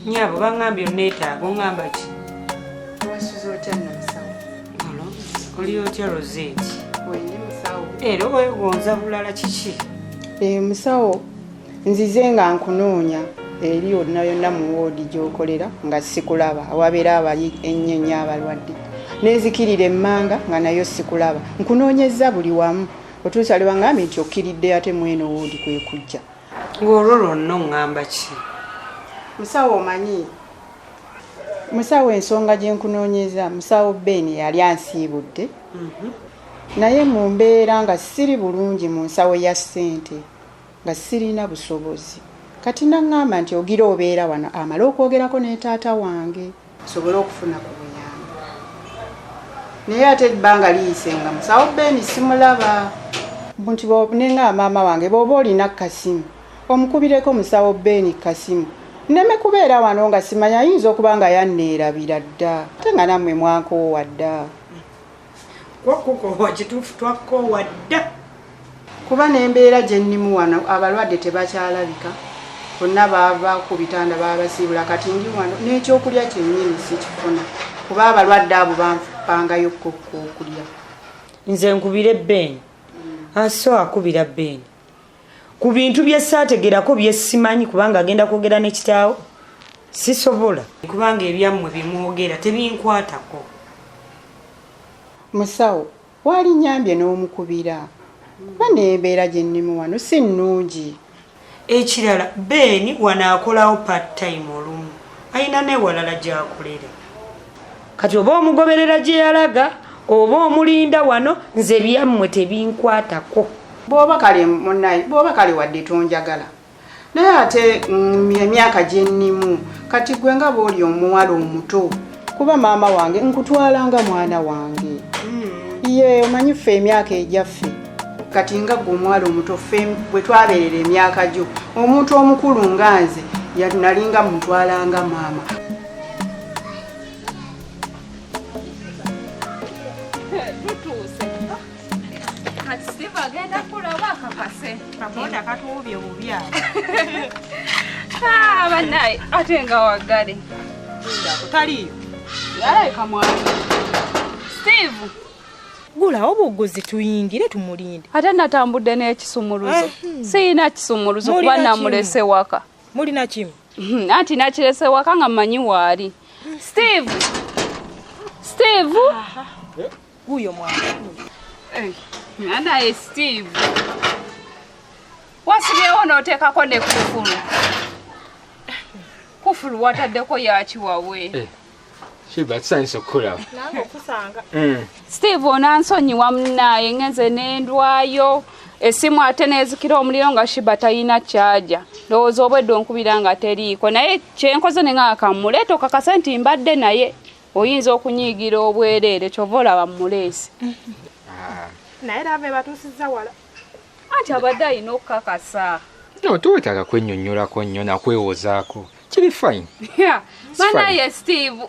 Nyabo bangambye neetaaga ngamba ki? Wasuza otya na musawo? Ono oli otya Rosette? Wendi musawo. Era weegonza bulala kiki? Musawo nzize nga nkunoonya eri yonna yonna mu woodi gy'okolera nga sikulaba awabeera abali ennyonyi abalwadde n'ezikirira emmanga nga nayo sikulaba nkunoonyezza buli wamu otuusa lwe bangambye nti okkiridde ate mweno woodi kwe kujja. Ng'olwo lwonna oŋŋamba ki? Musawo omanyi musawo ensonga gye nkunoonyeza musawo Ben yali ansiibudde naye mu mbeera nga siri bulungi mu nsawo ya ssente nga sirina busobozi kati naŋŋamba nti ogira obeera wano amala okwogerako ne taata wange sobole okufuna ku buyambi naye ate ebbanga liyise nga musawo Ben simulaba nti nenga maama wange bw'oba olina kasimu omukubireko musawo Ben kasimu nneme kubeera wano nga simanya ayinza okuba nga yanneerabira dda ate nga nammwe mwankoowa dda. Kwakukoowa kituufu twakkoowa dda kuba n'embeera gye nnimu wano abalwadde tebakyalabika bonna baava ku bitanda baba basiibula kati ndi wano n'ekyokulya kyennyini sikifuna kuba abalwadde abo banpangayo okulya. nze nkubire Ben aso akubira Ben ku bintu bye saategerako bye simanyi kubanga agenda kwogera ne kitaawo sisobola kubanga ebyammwe bimwogera tebinkwatako. Musawo wali nnyambye n'omukubira kuba n'embeera gye nnimu wano si nnungi. Ekirala Ben wano akolawo part time olumu ayina n'ewalala gy'akolera kati oba omugoberera gye yalaga oba omulinda wano nze byammwe tebinkwatako. Bw'oba kale munnaye bw'oba kale wadde tonjagala naye ate emyaka gye nnimu kati gwe nga bw'oli omuwala omuto kuba maama wange nkutwalanga mwana wange ye omanyi ffe emyaka egyaffe kati nga gwe omuwala omuto ffe bwe twabeerera emyaka gyo omuntu omukulu nga nze nalinga mutwalanga maama. Agenda kulaba akakase kakonda katuubye bubya bannaye ate nga waggale taliyo yalabika mwana Steve gulawo buguzi tuyingire tumulinde. ate natambudde n'ekisumuluzo siyina kisumuluzo kuba namulese waka. Mulina kimu? Anti nakirese waka nga mmanyi waali. Steve Guyo mwana. Naye Steve wasibyewo n'oteekako ne kufulu wataddeko yakiwawe. Shiba tsanso kula. Nango kusanga. Steve onansonyiwa munnaye ngenze n'endwayo esimu ate n'ezikira omuliro nga Shiba tayina kyaja ndowooza obwedde onkubira nga teriiko naye kyenkoze ne nga akamuleeta okakase nti mbadde naye oyinza okunyiigira obwereere kyova olaba muleesi. Naye lave batuusizza wala. Anti abadde alina okukakasa. No, tuwetaaga kwennyonnyolako nnyo nakwewozaako. Kiri fine. Banaye Steve,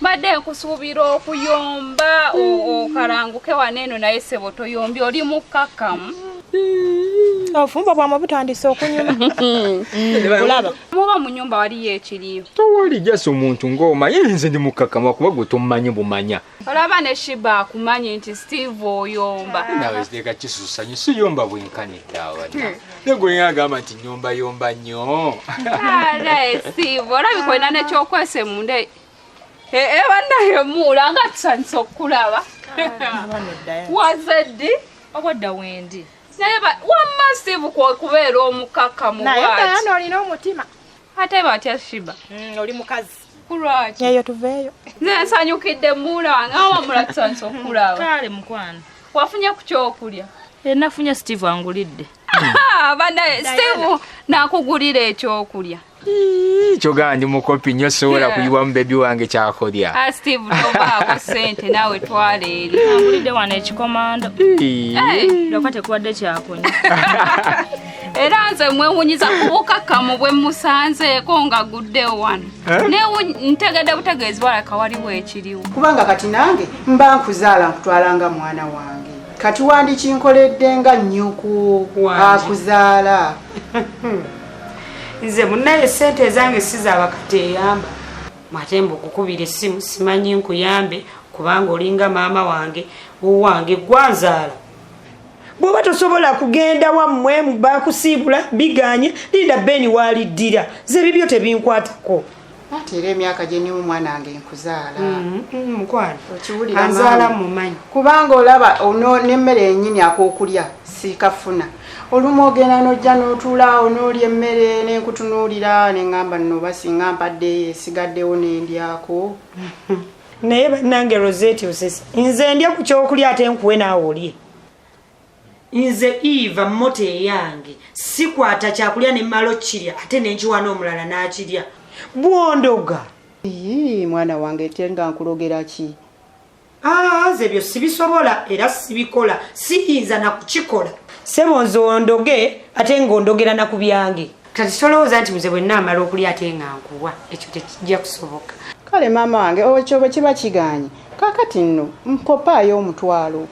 badde nkusuubira okuyomba okalanguke waneeno naye sebo toyombye oli mukkakkamu. Ofumba bwamwe butandise okunyuma. Olaba. Muba mu nnyumba waliyo ekiriyo. Towali jasa omuntu ng'omanyi nze ndi mukkakkamu kuba gwe tomumanyi bumanya. Olaba ne Shiba akumanyi nti Steve oyomba. Nawe ziteeka kisuusanyo siyomba bwenkane ddaawa. Ne gwe ng'agamba nti yomba nnyo. Naye Steve olabika olina n'ekyokwesa emunde. Bannaye muula nga tusanyusa okukulaba. Wazeddi Obwadda wendi. naye wamma Steve kubeera omukkakkamu Naye bw'ati. Diana olina omutima. Ate batya Shiba. Oli mukazi. Kulwaki? Yeyo tuveeyo. Nze nsanyukidde muula wange wamula tusanyusa okulaba. Kale mukwana. Wafunye ku kyokulya? Nafunye Steve angulidde. Bannaye Steve nakugulira ekyokulya. Kyogaa ndi mukopi nnyo sobola kuyiwamu bebi wange kyakolya. Steve tobaako ssente naawe twala eri. Angulidde wano ekikomando. Lwaka tekuwadde kyakunya. Era nze mwewunyiza ku bukkakkamu bwe musanzeeko nga guddewo wano. Ntegedde butegeezi balaka waliwo ekiriwo. Kubanga kati nange mba nkuzaala nkutwalanga mwana wange. Kati wandikinkoledde nga nnyoko akuzaala. nze munnaye ssente ezange sizaabakateyamba matembo okukubira essimu simanyi nkuyambe kubanga olinga maama wange owange gwanzaala bw'oba tosobola kugenda wammwe bakusiibula biganye linda beni waaliddira ze bibyo tebinkwatako ate era emyaka gye nimu mwana wange nkuzaala mukwano okiwulira anzaala mumanyi kubanga olaba ono n'emmere yennyini ak'okulya siikafuna olumu ogenda n'ojja n'otuulaawo n'olya emmere n'enkutunuulira ne ŋŋamba nno basinga mpadde esigaddewo n'endyako naye bannange Rosette osesa nze ndya ku kyokulya ate nkuwe naawe olye nze Eva mmoto eyange sikwata kyakulya ne mmala okkirya ate nenkiwa n'omulala n'akirya bwondoga mwana wange ete nga nkulogera ki ze ebyo sibisobola era sibikola siyinza nakukikola sebo nze ondoge ate ng'ondogera na ku byange kati tolowooza nti muze bwe nnaamala okulya ate nga nkuwa ekyo tekijja kusoboka kale maama wange ekyo bwe kiba kiganye kakati nno nkopaayo omutwalo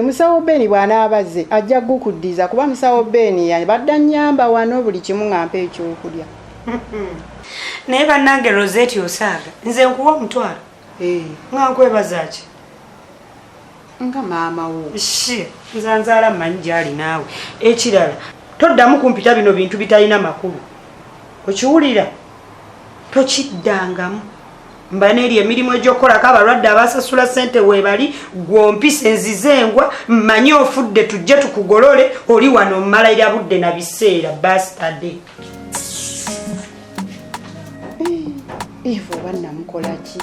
musawo Beni bw'anaabazze ajja gukuddiza kuba musawo Beni badda nnyamba wano buli kimu ŋampa ekyokulya naye bannange Rosette osaaga nze nkuwa omutwalo nga nkwebaza ki nga maama wo nze nzaala mmanyi gy'ali naawe ekirala toddamu kumpita bino bintu bitalina makulu okiwulira tokiddangamu mba neeri emirimu egy'okukolako abalwadde abasasula ssente weebali gwompise nzizengwa mmanyi ofudde tujje tukugolole oli wano mmalayira budde na biseera bastade Eva oba namukola ki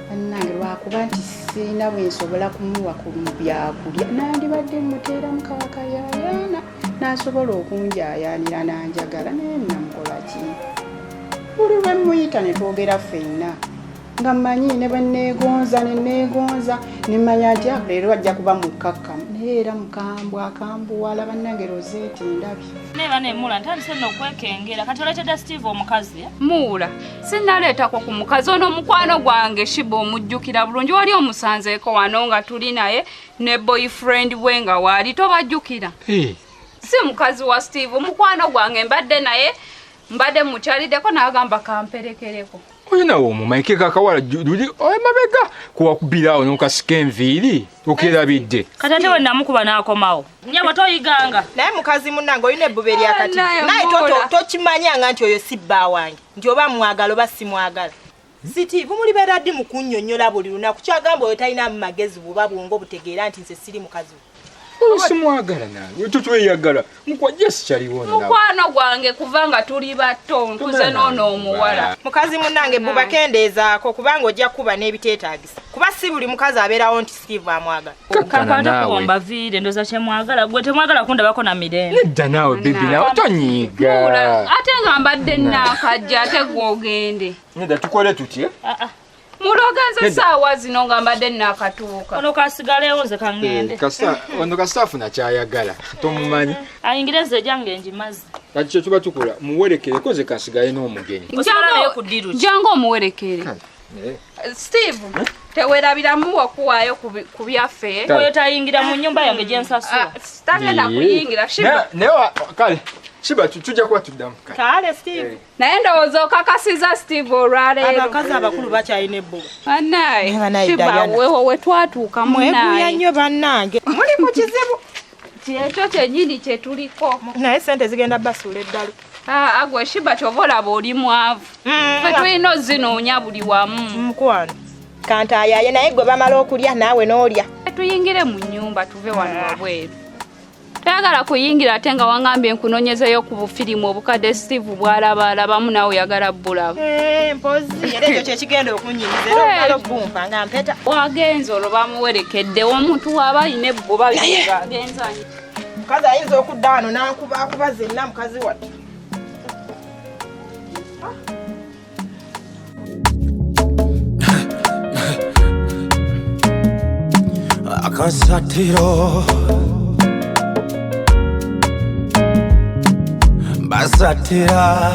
bannange lwakuba nti siina bwe nsobola kumuwa ku byakulya nandibadde muteera mukawakayayaana n'asobola okunjayaanira n'anjagala naye namukola ki buli lwe muyita ne twogera ffenna nga mmanyi ne bwe neegonza ne mmanya nti leero ajja kuba mukkakkamu naye era mukambwe akambuwala bannange Rosette ndabye neba ne Muula ntandise nno okwekengera kati oleetedde Steve omukazi Muula sinnaleetako ku mukazi ono mukwano gwange Shiba omujjukira bulungi wali omusanzeeko wano nga tuli naye ne boyfriend we nga waali tobajjukira si mukazi wa Steve mukwano gwange mbadde mukyaliddeko n'agamba kamperekereko oyo nawe omumaike kakawala luli emabega kuwakubiraawo n'okasika enviiri okerabidde kati ate we namukuba n'akomawo nyabo toyiganga naye mukazi munnange olina ebbuba eryakati naye tokimanyanga nti oyo si bba wange nti oba mwagala oba simwagala Siti bumulibeera ddi mu kunnyonnyola buli lunaku kyagamba oyo talina mu magezi buba bwongo obutegeera nti nze siri mukazi simwagala nawe tutweyagala mukwajja sikyaliwo mukwano gwange kuva nga tuli bato nkuze noono omuwala mukazi munnange buba kendeezaako kubanga ojja kuba n'ebiteetaagisa kuba si buli mukazi abeerawo nti Steve amwagala kakata kuwomba viire ndoza kyemwagala gwe temwagala kundabako na mirembe nedda naawe bebi nawe tonyiiga ate nga mbadde naakajja ate gwogende nedda tukole tutye mulogenze saawa zino nga mbadde nakatuuka ono kasigalewo nze kangende ono kasitaafu nakyayagala tomumanyi ayingireze ejange enjimazi kati kye tuba tukola muwerekereko ze kasigale n'omugenyi jangu omuwerekere Steve tewerabiramu wakuwaayo ku byaffe oyo tayingira mu nnyumba yange gyensasula tagenda kuyingira Shiba naye kale Shiba tujja kuba tuddamu kale Steve naye ndowooza okakasiza Steve olwaleero abakazi abakulu bakyalina ebbuba bannaye Shiba we twatuuka mwebuya nnyo bannange muli mu kizibu kyekyo kyennyini kye tuliko naye sente zigenda basuula eddalu agwe Shiba kyova olaba oli mwavu fe tulina ozinoonya buli wamu mukwano kantaayaye naye gwe bamala okulya naawe n'olya tuyingire mu nnyumba tuve wano wabweru tayagala kuyingira ate nga wangambye nkunoonyezeyo ku bufirimu obukadde Steve bw'alabalabamu nawe oyagala bulaba mpozi era ekyo kyekigenda okunyinyiza era omala okubumpa nga mpeta wagenza olwo bamuwerekedde omuntu waba alina ebbuba bigenzanyi mukazi ayinza okudda wano n'ankubakuba zenna mukazi wattu akasatiro basatira